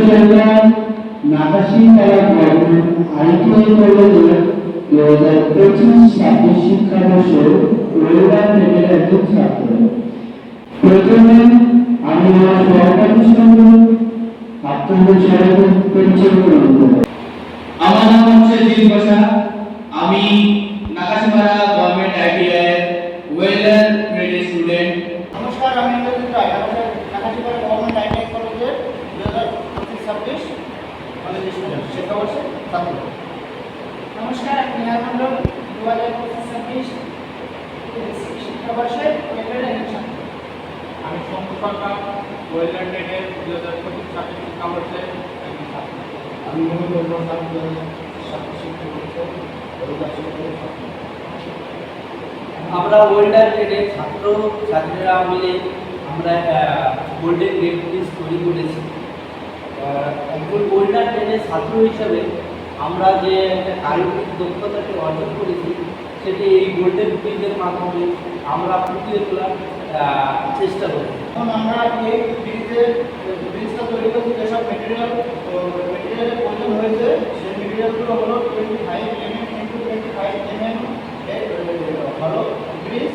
সালে নাকাশি কলা ভবন আইটিআই কলেজের 2025-26 শিক্ষাবর্ষে ওয়েলডার লেভেলের একজন ছাত্র। প্রথমে আমি আমার সহপাঠীর সঙ্গে আপনাদের স্বাগত পরিচয় গ্রহণ করব। আমার নাম হচ্ছে জিৎ বসা। আমি নাকাশিপাড়া গভর্নমেন্ট আইটিআই এর ওয়েল্ডার ট্রেডের স্টুডেন্ট। নমস্কার, আমি ইন্দ্রজিৎ রায়, আমাদের নাকাশিপাড়া গভর্নমেন্ট আইটিআই কলেজের 2025-26 কলেজের স্টুডেন্ট, শিক্ষাবর্ষে ছাত্র। নমস্কার, আমি নেহা মণ্ডল, 2025-26 শিক্ষাবর্ষের ওয়েল্ডার ছাত্র। আমি শঙ্কর সরকার, ওয়েল্ডার ট্রেডের 2025-26 শিক্ষাবর্ষে একজন ছাত্র। আমি মনোজ বর্মা, 2027 শিক্ষাবর্ষে ওয়েল্ডার ট্রেডের ছাত্র। আমরা ওয়েল্ডার ট্রেডের ছাত্র ছাত্রীরা মিলে আমরা গোল্ডেন গেট ব্রিজ তৈরি করেছি। একজন ওয়েল্ডার ট্রেডের ছাত্র হিসাবে আমরা যে একটা কারিগরি দক্ষতাকে অর্জন করেছি সেটি এই গোল্ডেন ব্রিজের মাধ্যমে আমরা ফুটিয়ে তোলার চেষ্টা করি। এখন আমরা এই ব্রিজটা তৈরি করতে যেসব মেটেরিয়ালের প্রয়োজন হয়েছে সেই মেটেরিয়ালগুলো হলো 25 mm into 25 mm হলো ব্রিজ,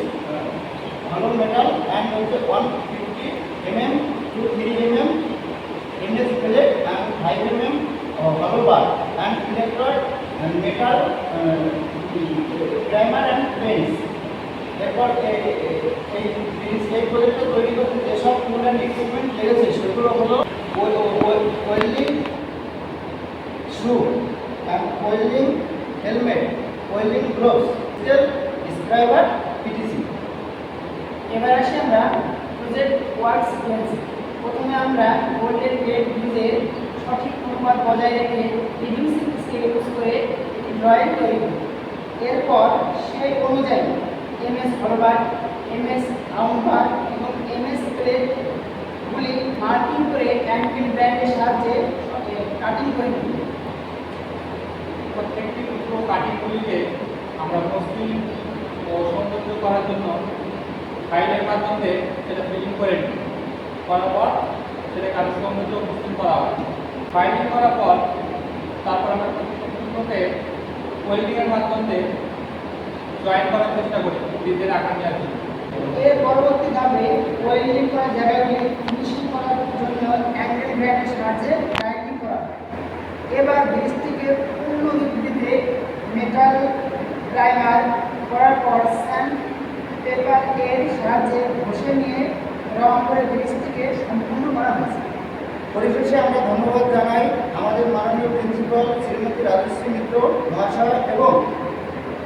হলো মেটাল, অ্যান্ড হচ্ছে 150 mm to 3 mm stainless plate and 5 mm hollow bar and electrode and metal primer and paints. এরপর এই প্রজেক্টটা তৈরি করতে যেসব টুল অ্যান্ড ইকুইপমেন্ট লেগেছে সেগুলো হলো welding shoe and welding helmet, welding gloves, scriber, PTC. এবার আসি আমরা প্রজেক্ট ওয়ার্ক সিকোয়েন্স। প্রথমে আমরা গোল্ডেন গেট ব্রিজের সঠিক অনুপাত বজায় রেখে রিডিউসিং স্কেল ইউজ করে একটি ড্রয়িং তৈরি করি। এরপর সেই অনুযায়ী এমএস হলবার, এমএস রাউন্ডবার এবং এমএস প্লেটগুলি মার্কিং করে অ্যাঙ্গেল ব্যান্ডের সাহায্যে কাটিং করে নিই। প্রত্যেকটি টুকরো কাটিংগুলিকে আমরা মসৃণ ও সৌন্দর্য করার জন্য ফাইলের মাধ্যমে সেটা ফিলিং করে নিই। করার পর সেটা কাজের সৌন্দর্য মসৃণ করা হয়। ফাইলিং করার পর তারপর আমরা প্রত্যেকটি টুকরোকে ওয়েল্ডিংয়ের মাধ্যমে জয়েন করার চেষ্টা করি ব্রিজের আকার নেওয়ার জন্য। এর পরবর্তী ধাপে ওয়েল্ডিং করা জায়গাগুলি ফিনিশিং করার জন্য অ্যাঙ্গেল ব্যান্ডের সাহায্যে টাইটিং করা হয়। এবার ব্রিজটিকে পূর্ণ বিবৃতিতে মেটাল প্রাইমার করার পর স্যান্ড পেপার এর সাহায্যে ঘষে নিয়ে রং করে ব্রিজটিকে সম্পূর্ণ করা হয়েছে। পরিশেষে আমরা ধন্যবাদ জানাই আমাদের মাননীয় প্রিন্সিপাল শ্রীমতী রাজশ্রী মিত্র মহাশয় এবং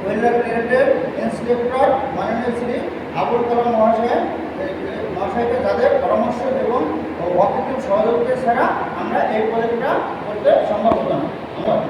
ওয়েল্ডার ট্রেডের ইন্সপেক্টর মাননীয় শ্রী আবুল কালাম মহাশয়কে যাদের পরামর্শ এবং অকৃত্রিম সহযোগিতা ছাড়া আমরা এই প্রজেক্টটা করতে সম্ভব হতো না। ধন্যবাদ।